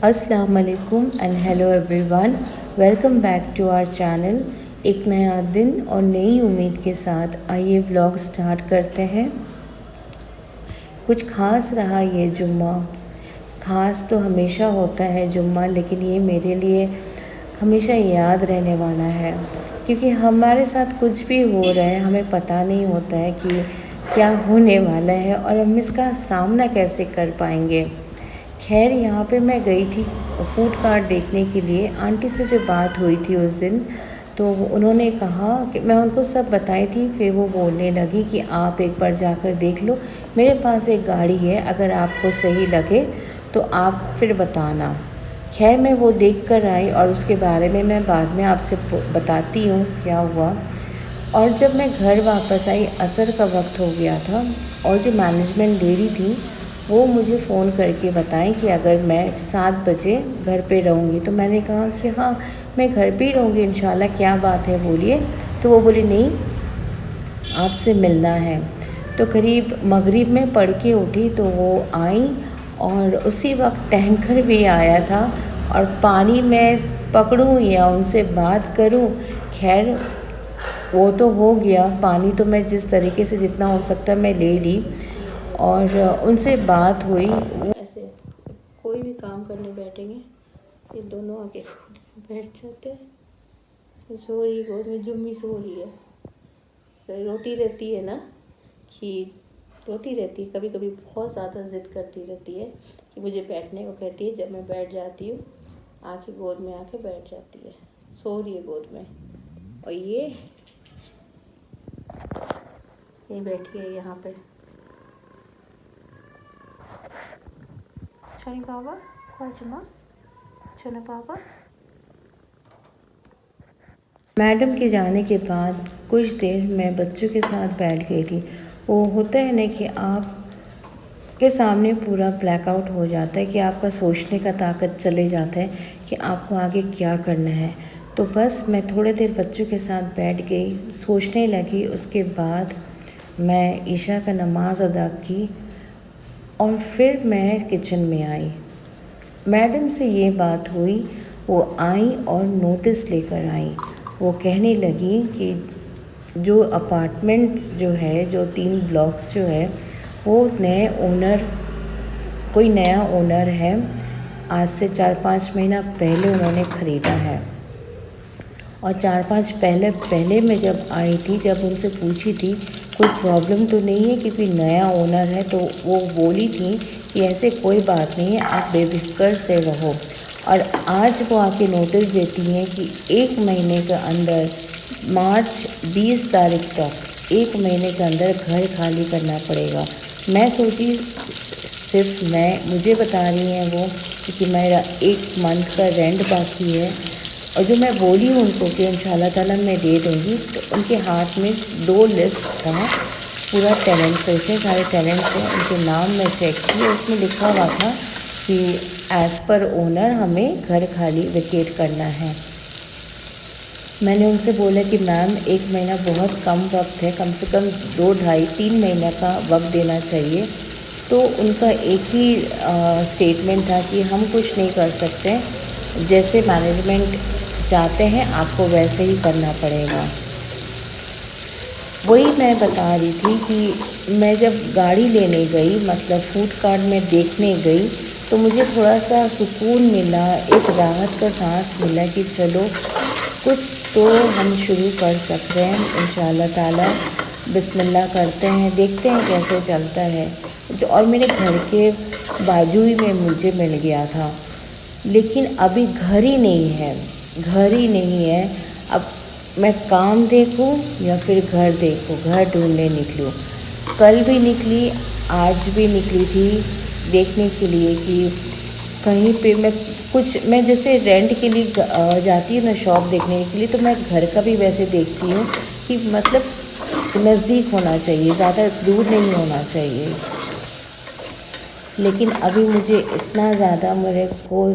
अस्सलाम वालेकुम and hello everyone. Welcome back to our channel. एक नया दिन और नई उम्मीद के साथ आइए व्लॉग स्टार्ट करते हैं। कुछ ख़ास रहा ये जुम्मा। ख़ास तो हमेशा होता है जुम्मा, लेकिन ये मेरे लिए हमेशा याद रहने वाला है, क्योंकि हमारे साथ कुछ भी हो रहा है हमें पता नहीं होता है कि क्या होने वाला है और हम इसका सामना कैसे कर पाएंगे। खैर, यहाँ पे मैं गई थी फूड कार्ट देखने के लिए। आंटी से जो बात हुई थी उस दिन, तो उन्होंने कहा कि मैं उनको सब बताई थी। फिर वो बोलने लगी कि आप एक बार जाकर देख लो, मेरे पास एक गाड़ी है, अगर आपको सही लगे तो आप फिर बताना। खैर, मैं वो देख कर आई और उसके बारे में मैं बाद में आपसे बताती हूँ क्या हुआ। और जब मैं घर वापस आई, असर का वक्त हो गया था और जो मैनेजमेंट लेडी थी वो मुझे फ़ोन करके बताएं कि अगर मैं 7 बजे घर पे रहूँगी। तो मैंने कहा कि हाँ, मैं घर पे ही रहूँगी इंशाल्लाह, क्या बात है बोलिए। तो वो बोली नहीं, आपसे मिलना है। तो करीब मगरिब में पढ़ के उठी तो वो आई और उसी वक्त टैंकर भी आया था। और पानी मैं पकड़ूँ या उनसे बात करूँ, खैर वो तो हो गया। पानी तो मैं जिस तरीके से जितना हो सकता मैं ले ली और उनसे बात हुई। ऐसे कोई भी काम करने बैठेंगे ये दोनों आके गोद में बैठ जाते हैं। सो रही गोद में, जुम्मी सो रही है। तो रोती रहती है ना, कि रोती रहती है, कभी कभी बहुत ज़्यादा ज़िद करती रहती है कि मुझे बैठने को कहती है। जब मैं बैठ जाती हूँ आके गोद में आके बैठ जाती है, सो रही है गोद में। और ये बैठी है यहाँ पे। छोनी पापा, खोजुमा, छोना पापा। मैडम के जाने के बाद कुछ देर मैं बच्चों के साथ बैठ गई थी। वो होता है ना कि आप के सामने पूरा ब्लैकआउट हो जाता है, कि आपका सोचने का ताकत चले जाता है कि आपको आगे क्या करना है। तो बस मैं थोड़ी देर बच्चों के साथ बैठ गई, सोचने लगी। उसके बाद मैं ईशा का नमाज़ अदा की और फिर मैं किचन में आई। मैडम से ये बात हुई, वो आई और नोटिस लेकर आई। वो कहने लगी कि जो अपार्टमेंट्स जो है, जो 3 ब्लॉक्स जो है, वो नए ओनर, कोई नया ओनर है, आज से 4-5 महीना पहले उन्होंने ख़रीदा है। और 4-5 पहले मैं जब आई थी, जब उनसे पूछी थी कोई प्रॉब्लम तो नहीं है क्योंकि नया ओनर है, तो वो बोली थी कि ऐसे कोई बात नहीं है, आप बेफिक्र से रहो। और आज वो आके नोटिस देती हैं कि 1 महीने के अंदर, मार्च 20 तारीख तक 1 महीने के अंदर घर खाली करना पड़ेगा। मैं सोची सिर्फ मुझे बता रही हैं वो, क्योंकि मेरा 1 मंथ का रेंट बाकी है। और जो मैं बोली हूँ उनको कि इंशाल्लाह ताला मैं दे दूँगी, तो उनके हाथ में 2 लिस्ट था, पूरा टेनेंट्स का, इतने सारे टेनेंट्स हैं, उनके नाम मैं चेक की, उसमें लिखा हुआ था कि एज़ पर ओनर हमें घर खाली वेकेट करना है। मैंने उनसे बोला कि मैम 1 महीना बहुत कम वक्त है, कम से कम 2, ढाई, 3 महीने का वक्त देना चाहिए। तो उनका एक ही स्टेटमेंट था कि हम कुछ नहीं कर सकते, जैसे मैनेजमेंट चाहते हैं आपको वैसे ही करना पड़ेगा। वही मैं बता रही थी कि मैं जब गाड़ी लेने गई, मतलब फूड कार्ट में देखने गई, तो मुझे थोड़ा सा सुकून मिला, एक राहत का सांस मिला कि चलो कुछ तो हम शुरू कर सकते हैं इंशाल्लाह ताला। बिस्मिल्लाह करते हैं, देखते हैं कैसे चलता है। जो और मेरे घर के बाजू ही में मुझे मिल गया था, लेकिन अभी घर ही नहीं है, घर ही नहीं है। अब मैं काम देखूं या फिर घर देखूं, घर ढूंढने निकलूं। कल भी निकली, आज भी निकली थी देखने के लिए कि कहीं पे मैं जैसे रेंट के लिए जाती हूँ ना शॉप देखने के लिए, तो मैं घर का भी वैसे देखती हूँ कि मतलब नज़दीक होना चाहिए, ज़्यादा दूर नहीं होना चाहिए। लेकिन अभी मुझे इतना ज़्यादा मेरे को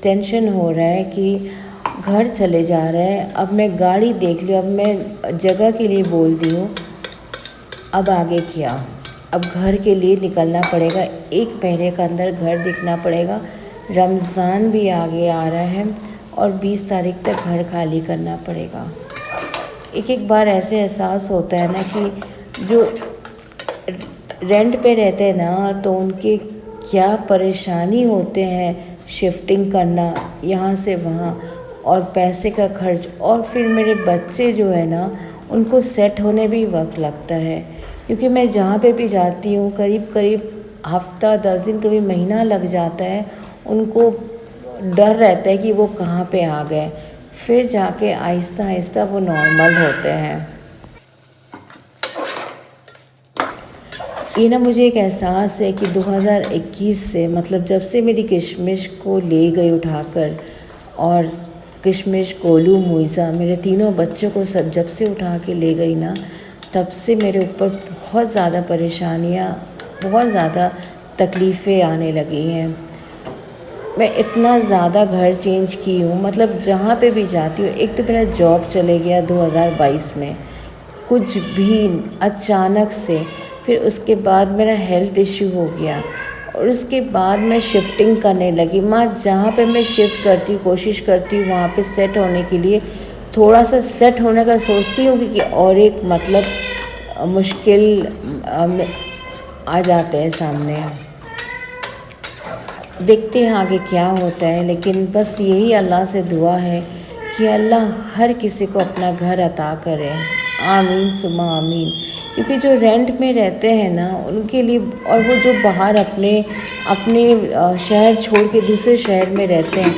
टेंशन हो रहा है कि घर चले जा रहा है। अब मैं गाड़ी देख ली, अब मैं जगह के लिए बोल दी हूँ, अब आगे क्या। अब घर के लिए निकलना पड़ेगा, 1 महीने के अंदर घर दिखना पड़ेगा। रमज़ान भी आगे आ रहा है और 20 तारीख तक घर खाली करना पड़ेगा। एक एक बार ऐसे एहसास होता है ना कि जो रेंट पे रहते हैं ना, तो उनके क्या परेशानी होते हैं शिफ्टिंग करना यहाँ से वहाँ, और पैसे का खर्च, और फिर मेरे बच्चे जो है ना उनको सेट होने भी वक्त लगता है, क्योंकि मैं जहाँ पे भी जाती हूँ करीब करीब हफ्ता 10 दिन कभी महीना लग जाता है। उनको डर रहता है कि वो कहाँ पे आ गए, फिर जाके आहिस्ता आहिस्ता वो नॉर्मल होते हैं। ये ना मुझे एक एहसास है कि 2021 से, मतलब जब से मेरी किशमिश को ले गई उठाकर, और किशमिश, गोलू, मुइज़ा, मेरे तीनों बच्चों को सब जब से उठा के ले गई ना, तब से मेरे ऊपर बहुत ज़्यादा परेशानियाँ, बहुत ज़्यादा तकलीफ़ें आने लगी हैं। मैं इतना ज़्यादा घर चेंज की हूँ, मतलब जहाँ पे भी जाती हूँ। एक तो मेरा जॉब चले गया 2022 में कुछ भी अचानक से, फिर उसके बाद मेरा हेल्थ इश्यू हो गया, और उसके बाद मैं शिफ्टिंग करने लगी। जहाँ पे मैं शिफ्ट करती हूँ, कोशिश करती हूँ वहाँ पे सेट होने के लिए, थोड़ा सा सेट होने का सोचती हूँ कि और एक मतलब मुश्किल आ जाते हैं सामने। देखते हैं आगे क्या होता है, लेकिन बस यही अल्लाह से दुआ है कि अल्लाह हर किसी को अपना घर अता करे। आमीन सुमा आमीन। क्योंकि जो रेंट में रहते हैं ना उनके लिए, और वो जो बाहर अपने अपने शहर छोड़ के दूसरे शहर में रहते हैं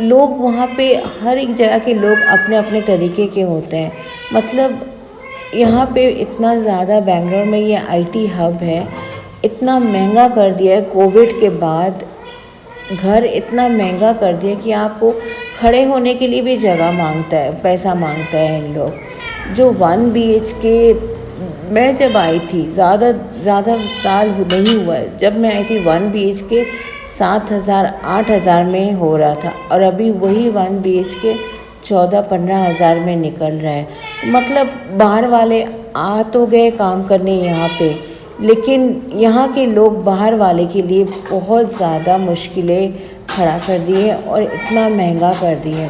लोग, वहाँ पे हर एक जगह के लोग अपने अपने तरीके के होते हैं। मतलब यहाँ पे इतना ज़्यादा बेंगलोर में ये आईटी हब है, इतना महंगा कर दिया है कोविड के बाद। घर इतना महंगा कर दिया कि आपको खड़े होने के लिए भी जगह मांगता है, पैसा मांगता है इन लोग। जो 1 BHK, मैं जब आई थी, ज़्यादा साल नहीं हुआ है, जब मैं आई थी 1 BHK 7,000 8,000 में हो रहा था, और अभी वही 1 BHK 14-15 हज़ार में निकल रहा है। मतलब बाहर वाले आ तो गए काम करने यहाँ पे, लेकिन यहाँ के लोग बाहर वाले के लिए बहुत ज़्यादा मुश्किलें खड़ा कर दिए और इतना महंगा कर दिए।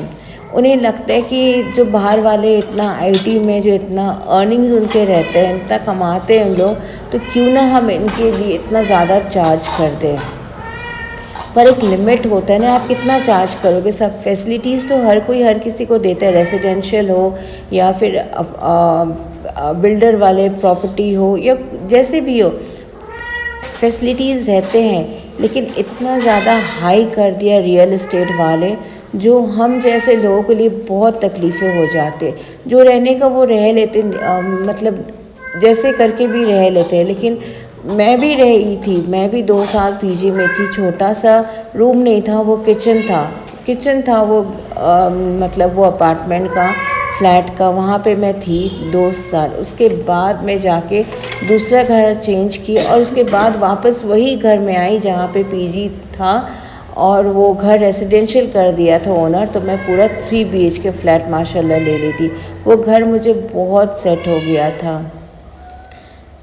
उन्हें लगता है कि जो बाहर वाले इतना आईटी में जो इतना अर्निंग्स उनके रहते हैं, इतना कमाते हैं लोग, तो क्यों ना हम इनके लिए इतना ज़्यादा चार्ज कर दें। पर एक लिमिट होता है ना, आप कितना चार्ज करोगे। सब फैसिलिटीज़ तो हर कोई हर किसी को देता है, रेजिडेंशियल हो या फिर बिल्डर वाले प्रॉपर्टी हो या जैसे भी हो, फैसिलिटीज़ रहते हैं। लेकिन इतना ज़्यादा हाई कर दिया रियल इस्टेट वाले, जो हम जैसे लोगों के लिए बहुत तकलीफ़ें हो जाते। जो रहने का वो रह लेते, मतलब जैसे करके भी रह लेते हैं। लेकिन मैं भी रही थी, मैं भी 2 साल पीजी में थी। छोटा सा रूम नहीं था, वो किचन था वो, मतलब वो अपार्टमेंट का, फ्लैट का, वहाँ पे मैं थी 2 साल। उसके बाद मैं जाके दूसरा घर चेंज किया, और उसके बाद वापस वही घर में आई जहाँ पे पीजी था, और वो घर रेजिडेंशियल कर दिया था ओनर। तो मैं पूरा 3 BHK फ्लैट माशाल्लाह ले ली थी। वो घर मुझे बहुत सेट हो गया था।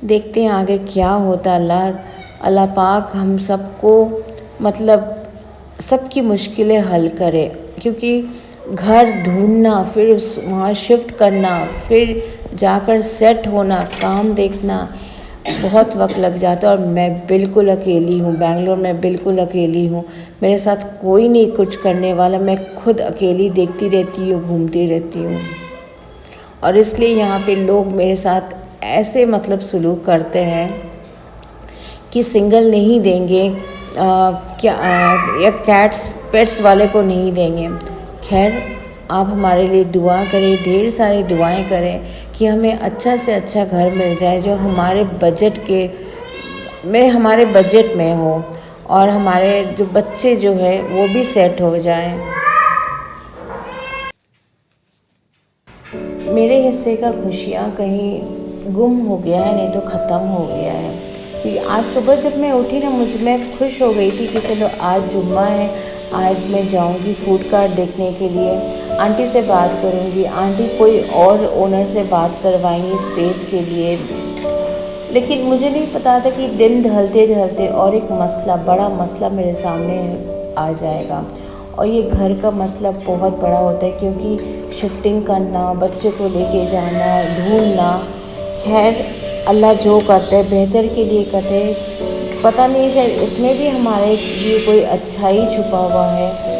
देखते हैं आगे क्या होता। अल्लाह पाक हम सबको, मतलब सबकी मुश्किलें हल करे, क्योंकि घर ढूंढना, फिर वहाँ शिफ्ट करना, फिर जाकर सेट होना, काम देखना, बहुत वक्त लग जाता है। और मैं बिल्कुल अकेली हूँ, बेंगलोर में बिल्कुल अकेली हूँ। मेरे साथ कोई नहीं कुछ करने वाला, मैं खुद अकेली देखती रहती हूँ, घूमती रहती हूँ। और इसलिए यहाँ पे लोग मेरे साथ ऐसे मतलब सलूक करते हैं कि सिंगल नहीं देंगे, या पेट्स वाले को नहीं देंगे। खैर, आप हमारे लिए दुआ करें, ढेर सारी दुआएं करें कि हमें अच्छा से अच्छा घर मिल जाए जो हमारे बजट में हो, और हमारे जो बच्चे जो है वो भी सेट हो जाएं। मेरे हिस्से का खुशियाँ कहीं गुम हो गया है, नहीं तो ख़त्म हो गया है। कि आज सुबह जब मैं उठी ना, मैं खुश हो गई थी कि चलो आज जुम्मा है, आज मैं जाऊंगी फूड कार्ट देखने के लिए, आंटी से बात करूंगी, आंटी कोई और ओनर से बात करवाएंगी स्पेस के लिए। लेकिन मुझे नहीं पता था कि दिन ढलते ढलते और एक बड़ा मसला मेरे सामने आ जाएगा। और ये घर का मसला बहुत बड़ा होता है क्योंकि शिफ्टिंग करना, बच्चे को लेके जाना, ढूंढना, खैर अल्लाह जो करते हैं बेहतर के लिए करते हैं। पता नहीं शायद इसमें भी हमारे लिए कोई अच्छाई छुपा हुआ है।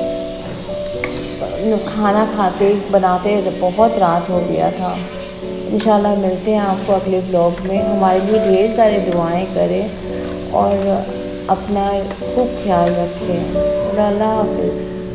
खाना खाते बनाते बहुत रात हो गया था। इंशाल्लाह मिलते हैं आपको अगले ब्लॉग में। हमारे लिए ढेर सारी दुआएं करें और अपना खूब ख्याल रखें। चलो अल्लाह हाफिज़।